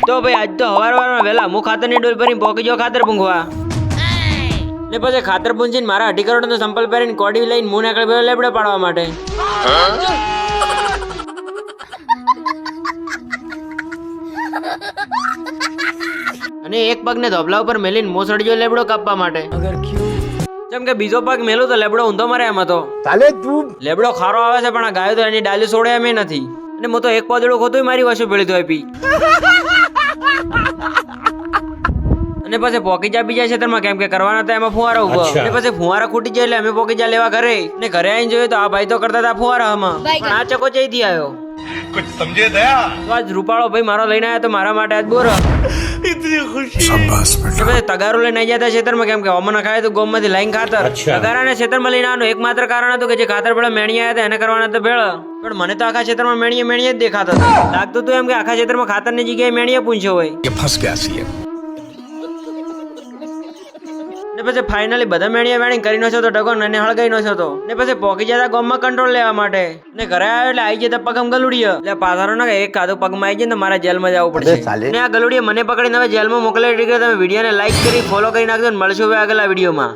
તો ભાઈ આજ તો હવાર વહેલા હું ખાતરની ડોલ ભરીને પોકી જો ખાતર પૂંખવા ને પછી ખાતર પૂંછીને મારા 2.5 કરોડનો સંપલ પહેરીને કોડી લઈને હું નીકળી ગયો લેબડો પાડવા માટે. અને એક પગને ધોબલા ઉપર મેલીને મોસડી જો લેબડો કાપવા માટે. જેમ કે બીજો પગ મેલું તો લેબડો ઊંધો મરે એમ હતો. લેબડો ખારો આવે છે પણ આ ગાયો તો એની ડાલી છોડે એમ નથી. અને હું તો એક પોદડું ખોતું મારી વસ્તુ ભેળી ધોઈ પી. અને પછી પોકી જા બીજા ક્ષેત્રમાં કેમ કે કરવાના હતા એમાં ફુવારા ઉભો. અને પછી ફુવારા ખૂટી જાય એટલે અમે પોકી જા લેવા ઘરે ને ઘરે આવીને જોયું તો આ ભાઈ તો કરતા હતા ફુવારામાં પણ આ ચકો જઈથી આવ્યો. कुछ समझे दया તો આજ રૂપાળો ભાઈ મારો લઈને આવ્યો તો મારા માટે આજ બોર इतनी खुशी પછી તગારો લઈને આવી જતા ક્ષેત્રમાં કેમ કે ઓમના ખાય તો ગોમમાંથી લાઈન ખાતર તગારાને ક્ષેત્રમાં લઈને આવવાનું એકમાત્ર કારણ હતું કે જે ખાતર પેલા મેણી આવ્યા હતા એને કરવાના તો ભેળ. પણ મને તો આખા ક્ષેત્રમાં મેણીએ જ દેખાતો હતો. લાગતું હતું એમ કે આખા ક્ષેત્રમાં ખાતરની જગ્યાએ મેણીએ પૂંછ્યો હોય. ને પછી ફાઇનલી બધા મેણીયા વેણી કરી નો છો તો ડગો ને હળગાઈ નો છો તો ને પછી પોકી જતા ગોમમાં કંટ્રોલ લેવા માટે ને ઘરે આવ્યો એટલે આવી જતા પગમ ગલુડીય એટલે પાછારો ના એક કાદો પગમાં આવી જાય ને મારા જેલમાં જવું પડશે. ને આ ગલુડીએ મને પકડીને હવે જેલમાં મોકલાવી દીધો. તમે વિડીયોને લાઈક કરી ફોલો કરી નાખજો ને મળશું હવે આગલા વિડીયોમાં.